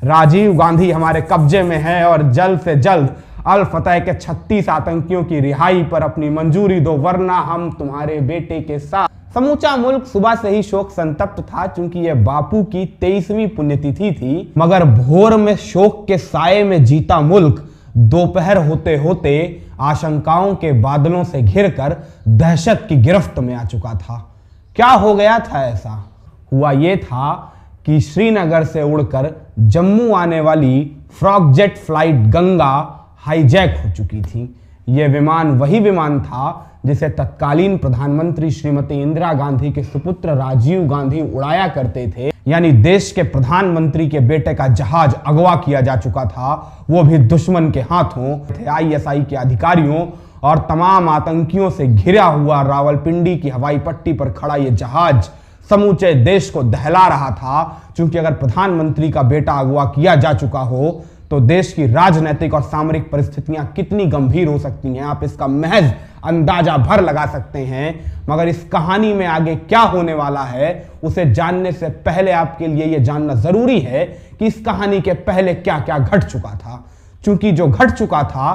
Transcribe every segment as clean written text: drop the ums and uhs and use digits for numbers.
राजीव गांधी हमारे कब्जे में है और जल्द से जल्द अल फतह के 36 आतंकियों की रिहाई पर अपनी मंजूरी दो, वरना हम तुम्हारे बेटे के साथ। समूचा मुल्क सुबह से ही शोक संतप्त था, क्योंकि यह बापू की 23वीं पुण्यतिथि थी। मगर भोर में शोक के साये में जीता मुल्क दोपहर होते होते आशंकाओं के बादलों से घिरकर दहशत की गिरफ्त में आ चुका था। क्या हो गया था ऐसा? हुआ ये था कि श्रीनगर से उड़कर जम्मू आने वाली frog jet flight Ganga hijack हो चुकी थी। यह विमान वही विमान था जिसे तत्कालीन प्रधानमंत्री श्रीमती इंदिरा गांधी के सुपुत्र राजीव गांधी उड़ाया करते थे। यानी देश के प्रधानमंत्री के बेटे का जहाज अगवा किया जा चुका था, वो भी दुश्मन के हाथों। आईएसआई के अधिकारियों और तमाम आतंकियों से घिरा हुआ रावलपिंडी की हवाई पट्टी पर खड़ा यह जहाज समूचे देश को दहला रहा था, क्योंकि अगर प्रधानमंत्री का बेटा अगवा किया जा चुका हो तो देश की राजनीतिक और सामरिक परिस्थितियां कितनी गंभीर हो सकती हैं, आप इसका महज अंदाजा भर लगा सकते हैं। मगर इस कहानी में आगे क्या होने वाला है उसे जानने से पहले आपके लिए यह जानना जरूरी है कि इस कहानी के पहले क्या क्या घट चुका था, क्योंकि जो घट चुका था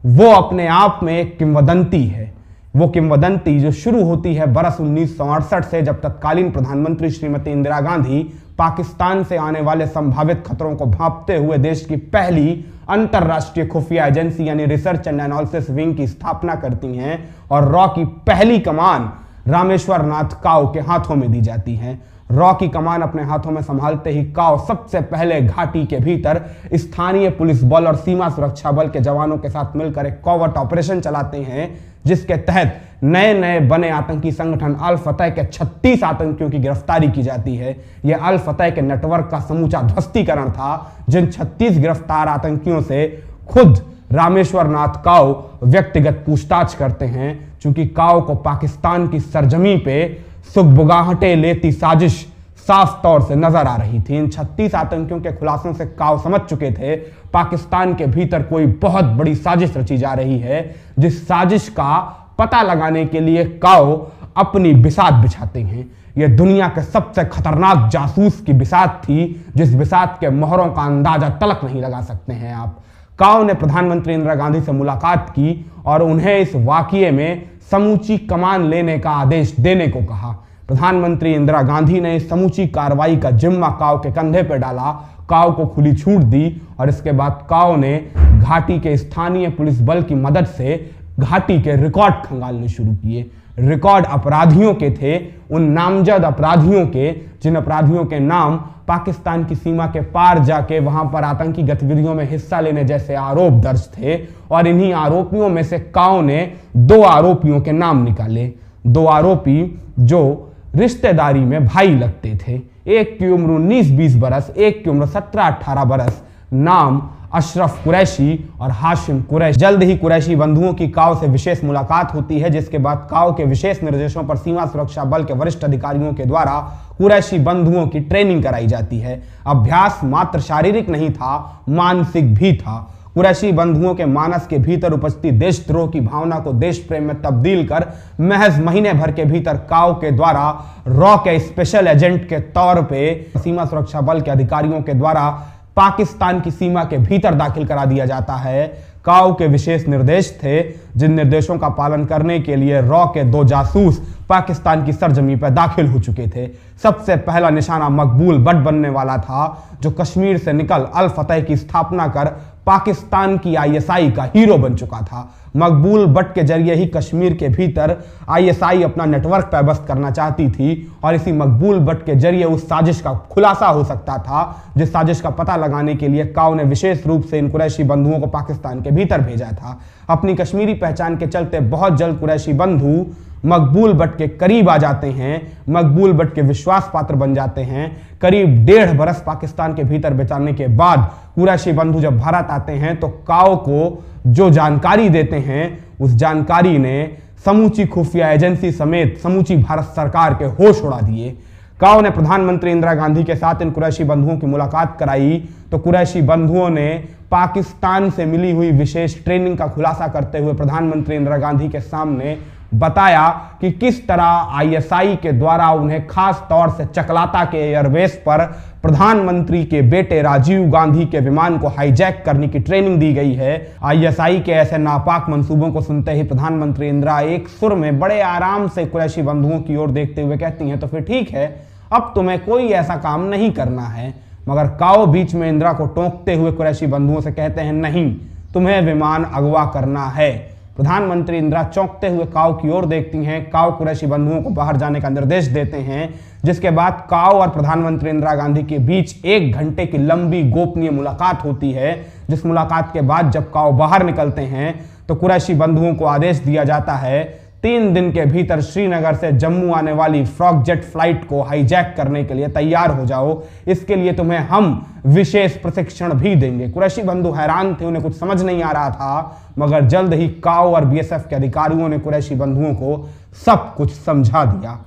वो अपने आप में एक किंवदंती है। वो किंवदंती जो शुरू होती है बरस 1968 से, जब तत्कालीन प्रधानमंत्री श्रीमती इंदिरा गांधी पाकिस्तान से आने वाले संभावित खतरों को भांपते हुए देश की पहली अंतरराष्ट्रीय खुफिया एजेंसी यानी रिसर्च एंड एनालिसिस विंग की स्थापना करती हैं और रॉ की पहली कमान रामेश्वर नाथ काव के हाथों में दी जाती है। रॉ की कमान अपने हाथों में संभालते ही काव सबसे पहले घाटी के भीतर स्थानीय पुलिस बल और सीमा सुरक्षा बल के जवानों के साथ मिलकर एक कॉवर्ट ऑपरेशन चलाते हैं, जिसके तहत नए नए बने आतंकी संगठन अल फतह के 36 आतंकियों की गिरफ्तारी की जाती है। यह अल फतह के नेटवर्क का समूचा ध्वस्तीकरण था, जिन 36 गिरफ्तार आतंकियों से खुद रामेश्वर नाथ काव व्यक्तिगत पूछताछ करते हैं, क्योंकि काव को पाकिस्तान की सरजमी पे सुगबुगाहटें लेती साजिश साफ तौर से नजर आ रही थी। इन 36 आतंकियों के खुलासों से काव समझ चुके थे पाकिस्तान के भीतर कोई बहुत बड़ी साजिश रची जा रही है, जिस साजिश का पता लगाने के लिए काव अपनी बिसात बिछाते हैं। यह दुनिया के सबसे खतरनाक जासूस की बिसात थी, जिस बिसात के मोहरों का अंदाजा तलक नहीं लगा सकते हैं आप। काव ने प्रधानमंत्री इंदिरा गांधी से मुलाकात की और उन्हें इस वाकये में समूची कमान लेने का आदेश देने को कहा। प्रधानमंत्री इंदिरा गांधी ने इस समूची कार्रवाई का जिम्मा काव के कंधे पर डाला, काव को खुली छूट दी और इसके बाद काव ने घाटी के स्थानीय पुलिस बल की मदद से घाटी के रिकॉर्ड खंगालने शुरू किए। रिकॉर्ड अपराधियों के थे, उन नामजद अपराधियों के जिन अपराधियों के नाम पाकिस्तान की सीमा के पार जाके वहां पर आतंकी गतिविधियों में हिस्सा लेने जैसे आरोप दर्ज थे। और इन्हीं आरोपियों में से काव ने 2 आरोपियों के नाम निकाले। 2 आरोपी जो रिश्तेदारी में भाई लगते थे। एक की उम्र 19-20 बरस, एक की उम्र 17-18 बरस। नाम अशरफ कुरैशी और हाशिम कुरैशी। जल्द ही कुरैशी बंधुओं की काव से विशेष मुलाकात होती है, जिसके बाद काव के विशेष निर्देशों पर सीमा सुरक्षा बल के वरिष्ठ अधिकारियों के द्वारा कुरैशी बंधुओं की ट्रेनिंग कराई जाती है। अभ्यास मात्र शारीरिक नहीं था, मानसिक भी था। कुरैशी बंधुओं के मानस के भीतर उपजती देशद्रोह की भावना को देश प्रेम में तब्दील कर महज महीने भर के भीतर काव के द्वारा रॉ के स्पेशल एजेंट के तौर पे सीमा सुरक्षा बल के अधिकारियों के द्वारा पाकिस्तान की सीमा के भीतर दाखिल करा दिया जाता है। काव के विशेष निर्देश थे, जिन निर्देशों का पालन करने के लिए रॉ के 2 जासूस पाकिस्तान की सरजमी पर दाखिल हो चुके थे। सबसे पहला निशाना मकबूल बट बनने वाला था, जो कश्मीर से निकल अल फतह की स्थापना कर पाकिस्तान की आईएसआई का हीरो बन चुका था। मकबूल बट के जरिए ही कश्मीर के भीतर आईएसआई अपना नेटवर्क पैबस्त करना चाहती थी और इसी मकबूल बट के जरिए उस साजिश का खुलासा हो सकता था, जिस साजिश का पता लगाने के लिए काव ने विशेष रूप से इन कुरैशी बंधुओं को पाकिस्तान के भीतर भेजा था। अपनी कश्मीरी पहचान के चलते बहुत जल्द कुरैशी बंधु मकबूल बट के करीब आ जाते हैं, मकबूल बट के विश्वास पात्र बन जाते हैं। करीब 1.5 बरस पाकिस्तान के भीतर बिताने के बाद कुरैशी बंधु जब भारत आते हैं तो काव को जो जानकारी देते हैं, उस जानकारी ने समूची खुफिया एजेंसी समेत समूची भारत सरकार के होश उड़ा दिए। काव ने प्रधानमंत्री इंदिरा गांधी के साथ इन कुरैशी बंधुओं की मुलाकात कराई तो कुरैशी बंधुओं ने पाकिस्तान से मिली हुई विशेष ट्रेनिंग का खुलासा करते हुए प्रधानमंत्री इंदिरा गांधी के सामने बताया कि किस तरह आईएसआई के द्वारा उन्हें खास तौर से चकलाता के एयरबेस पर प्रधानमंत्री के बेटे राजीव गांधी के विमान को हाईजैक करने की ट्रेनिंग दी गई है। आईएसआई के ऐसे नापाक मंसूबों को सुनते ही प्रधानमंत्री इंदिरा एक सुर में बड़े आराम से कुरैशी बंधुओं की ओर देखते हुए कहती हैं, तो फिर ठीक है, अब तुम्हें कोई ऐसा काम नहीं करना है। मगर काओ बीच में इंदिरा को टोकते हुए कुरैशी बंधुओं से कहते हैं, नहीं, तुम्हें विमान अगवा करना है। प्रधानमंत्री इंदिरा चौंकते हुए काओ की ओर देखती हैं। काओ कुरैशी बंधुओं को बाहर जाने का निर्देश देते हैं, जिसके बाद काओ और प्रधानमंत्री इंदिरा गांधी के बीच 1 घंटे की लंबी गोपनीय मुलाकात होती है। जिस मुलाकात के बाद जब काओ बाहर निकलते हैं तो कुरैशी बंधुओं को आदेश दिया जाता है, 3 दिन के भीतर श्रीनगर से जम्मू आने वाली फ्रॉग जेट फ्लाइट को हाईजैक करने के लिए तैयार हो जाओ। इसके लिए तुम्हें हम विशेष प्रशिक्षण भी देंगे। कुरैशी बंधु हैरान थे, उन्हें कुछ समझ नहीं आ रहा था, मगर जल्द ही काओ और बीएसएफ के अधिकारियों ने कुरैशी बंधुओं को सब कुछ समझा दिया।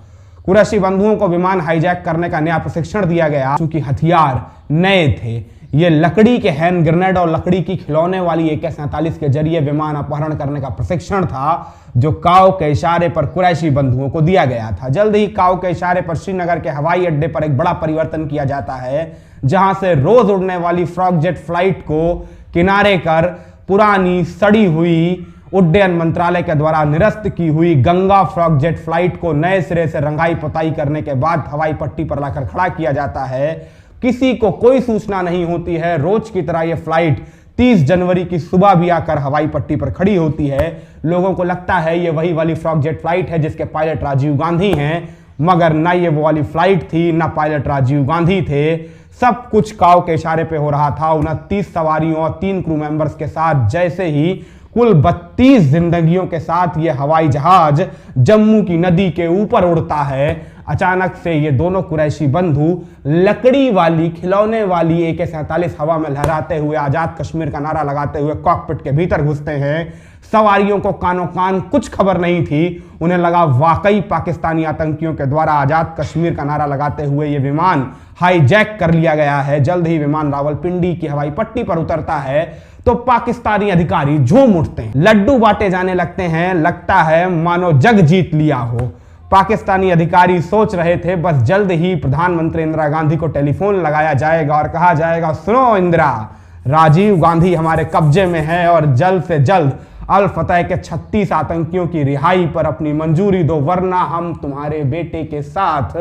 कुरैशी बंधुओं को विमान हाईजैक करने का नया प्रशिक्षण दिया गया। चूंकि हथियार नए थे, ये लकड़ी के हैंड ग्रेनेड और लकड़ी की खिलौने वाली AK-47 के जरिए विमान अपहरण करने का प्रशिक्षण था, जो काओ के इशारे पर कुरैशी बंधुओं को दिया गया था। जल्द ही काओ के इशारे पर श्रीनगर के हवाई अड्डे पर एक बड़ा परिवर्तन किया जाता है, जहां से रोज उड़ने वाली फ्रॉग जेट फ्लाइट को किनारे कर पुरानी सड़ी हुई उड्डयन मंत्रालय के द्वारा निरस्त की हुई गंगा फ्रॉग जेट फ्लाइट को नए सिरे से रंगाई पुताई करने के बाद हवाई पट्टी पर लाकर खड़ा किया जाता है। किसी को कोई सूचना नहीं होती है। रोज की तरह यह फ्लाइट 30 जनवरी की सुबह भी आकर हवाई पट्टी पर खड़ी होती है। लोगों को लगता है ये वही वाली फ्रॉग जेट फ्लाइट है जिसके पायलट राजीव गांधी हैं, मगर ना ये वो वाली फ्लाइट थी, ना पायलट राजीव गांधी थे। सब कुछ काओ के इशारे पे हो रहा था। 29 सवारियों और 3 क्रू मेंबर्स के साथ जैसे ही कुल 32 जिंदगियों के साथ ये हवाई जहाज जम्मू की नदी के ऊपर उड़ता है, अचानक से ये दोनों कुरैशी बंधु लकड़ी वाली खिलौने वाली AK-47 हवा में लहराते हुए आजाद कश्मीर का नारा लगाते हुए कॉकपिट के भीतर घुसते हैं। सवारियों को कानों कान कुछ खबर नहीं थी। उन्हें लगा वाकई पाकिस्तानी आतंकियों के द्वारा आजाद कश्मीर का नारा लगाते हुए ये विमान हाईजैक कर लिया गया है। जल्द ही विमान रावलपिंडी की हवाई पट्टी पर उतरता है तो पाकिस्तानी अधिकारी झूम उठते हैं, लड्डू बांटे जाने लगते हैं। लगता है मानो जग जीत लिया हो। पाकिस्तानी अधिकारी सोच रहे थे बस जल्द ही प्रधानमंत्री इंदिरा गांधी को टेलीफोन लगाया जाएगा और कहा जाएगा, सुनो इंदिरा, राजीव गांधी हमारे कब्जे में है और जल्द से जल्द अल फतह के 36 आतंकियों की रिहाई पर अपनी मंजूरी दो, वरना हम तुम्हारे बेटे के साथ।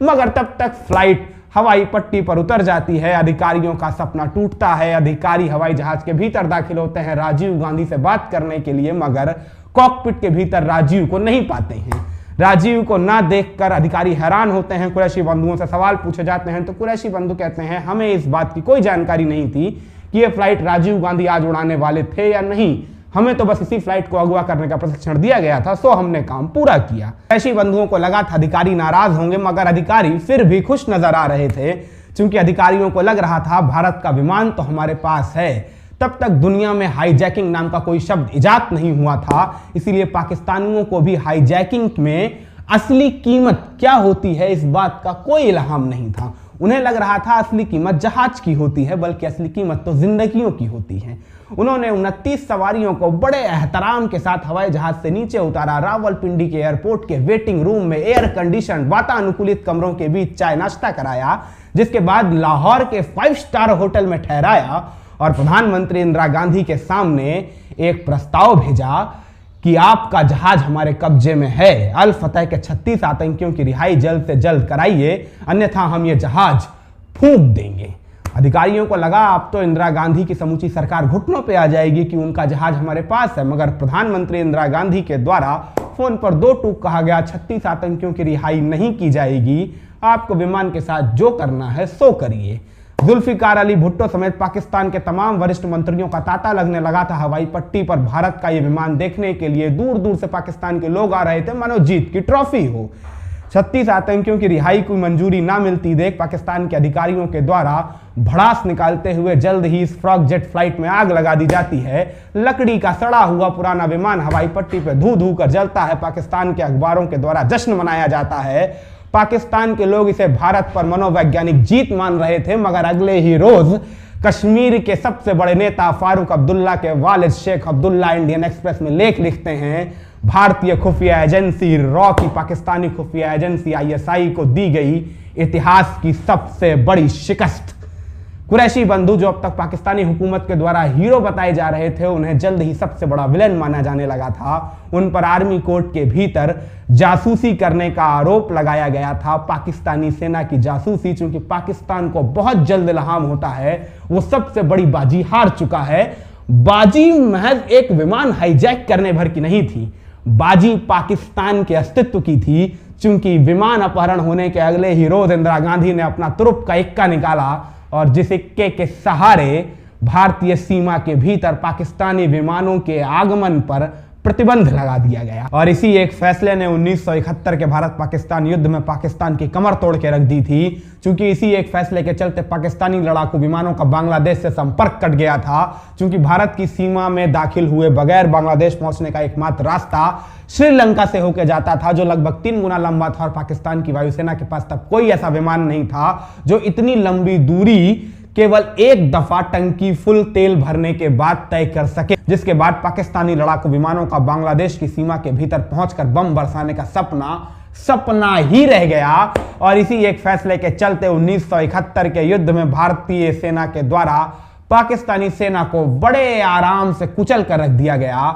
मगर तब तक फ्लाइट हवाई पट्टी पर उतर जाती है। अधिकारियों का सपना टूटता है। अधिकारी हवाई जहाज के भीतर दाखिल होते हैं राजीव गांधी से बात करने के लिए, मगर कॉकपिट के भीतर राजीव को नहीं पाते हैं। राजीव को ना देखकर अधिकारी हैरान होते हैं। कुरैशी बंधुओं से सवाल पूछे जाते हैं तो कुरैशी बंधु कहते हैं, हमें इस बात की कोई जानकारी नहीं थी कि ये फ्लाइट राजीव गांधी आज उड़ाने वाले थे या नहीं। हमें तो बस इसी फ्लाइट को अगवा करने का प्रशिक्षण दिया गया था, सो हमने काम पूरा किया। कुरैशी बंधुओं को लगा था अधिकारी नाराज होंगे, मगर अधिकारी फिर भी खुश नजर आ रहे थे, क्योंकि अधिकारियों को लग रहा था भारत का विमान तो हमारे पास है। तब तक दुनिया में हाईजैकिंग नाम का कोई शब्द इजाद नहीं हुआ था, इसीलिए पाकिस्तानियों को भी हाईजैकिंग में असली कीमत क्या होती है इस बात का कोई इल्हाम नहीं था। उन्हें लग रहा था असली कीमत जहाज की होती है, बल्कि असली कीमत तो जिंदगियों की होती है। उन्होंने 29 सवारियों को बड़े एहतराम के साथ हवाई जहाज से नीचे उतारा। रावलपिंडी के एयरपोर्ट के वेटिंग रूम में एयर कंडीशन वातानुकूलित कमरों के बीच चाय नाश्ता कराया, जिसके बाद लाहौर के 5 स्टार होटल में ठहराया और प्रधानमंत्री इंदिरा गांधी के सामने एक प्रस्ताव भेजा कि आपका जहाज हमारे कब्जे में है। अल फतह के 36 आतंकियों की रिहाई जल्द से जल्द कराइए, अन्यथा हम ये जहाज फूंक देंगे। अधिकारियों को लगा अब तो इंदिरा गांधी की समूची सरकार घुटनों पे आ जाएगी कि उनका जहाज हमारे पास है, मगर प्रधानमंत्री इंदिरा गांधी के द्वारा फोन पर 2 टूक कहा गया, 36 आतंकियों की रिहाई नहीं की जाएगी, आपको विमान के साथ जो करना है सो करिए। जुल्फिकार अली भुट्टो समेत पाकिस्तान के तमाम वरिष्ठ मंत्रियों का तांता लगने लगा था। हवाई पट्टी पर भारत का यह विमान देखने के लिए दूर दूर से पाकिस्तान के लोग आ रहे थे, मानो जीत की ट्रॉफी हो। 36 आतंकियों की रिहाई की मंजूरी ना मिलती देख पाकिस्तान के अधिकारियों के द्वारा भड़ास निकालते हुए जल्द ही इस फ्रॉग जेट फ्लाइट में आग लगा दी जाती है। लकड़ी का सड़ा हुआ पुराना विमान हवाई पट्टी पर धू धू कर जलता है। पाकिस्तान के अखबारों के द्वारा जश्न मनाया जाता है। पाकिस्तान के लोग इसे भारत पर मनोवैज्ञानिक जीत मान रहे थे, मगर अगले ही रोज कश्मीर के सबसे बड़े नेता फारूक अब्दुल्ला के वालिद शेख अब्दुल्ला इंडियन एक्सप्रेस में लेख लिखते हैं, भारतीय खुफिया एजेंसी रॉ की पाकिस्तानी खुफिया एजेंसी आईएसआई को दी गई इतिहास की सबसे बड़ी शिकस्त। कुरैशी बंधु जो अब तक पाकिस्तानी हुकूमत के द्वारा हीरो बताए जा रहे थे, उन्हें जल्द ही सबसे बड़ा विलेन माना जाने लगा था। उन पर आर्मी कोर्ट के भीतर जासूसी करने का आरोप लगाया गया था। पाकिस्तानी सेना की जासूसी, चूंकि पाकिस्तान को बहुत जल्द इल्हाम होता है, वो सबसे बड़ी बाजी हार चुका है। बाजी महज एक विमान हाईजैक करने भर की नहीं थी, बाजी पाकिस्तान के अस्तित्व की थी। चूंकि विमान अपहरण होने के अगले ही रोज इंदिरा गांधी ने अपना तुरुप का इक्का निकाला और जिस इक्के के सहारे भारतीय सीमा के भीतर पाकिस्तानी विमानों के आगमन पर प्रतिबंध लगा दिया गया। और इसी एक फैसले ने 1971 के भारत पाकिस्तान युद्ध में पाकिस्तान की कमर तोड़ के रख दी थी। चूंकि इसी एक फैसले के चलते पाकिस्तानी लड़ाकू विमानों का बांग्लादेश से संपर्क कट गया था। चूंकि भारत की सीमा में दाखिल हुए बगैर बांग्लादेश पहुंचने का एकमात्र रास्ता श्रीलंका से होकर जाता था, जो लगभग 3 गुना लंबा था। और पाकिस्तान की वायुसेना के पास तब कोई ऐसा विमान नहीं था जो इतनी लंबी दूरी केवल एक दफा टंकी फुल तेल भरने के बाद तय कर सके, जिसके बाद पाकिस्तानी लड़ाकू विमानों का बांग्लादेश की सीमा के भीतर पहुंचकर बम बरसाने का सपना ही रह गया। और इसी एक फैसले के चलते 1971 के युद्ध में भारतीय सेना के द्वारा पाकिस्तानी सेना को बड़े आराम से कुचल कर रख दिया गया।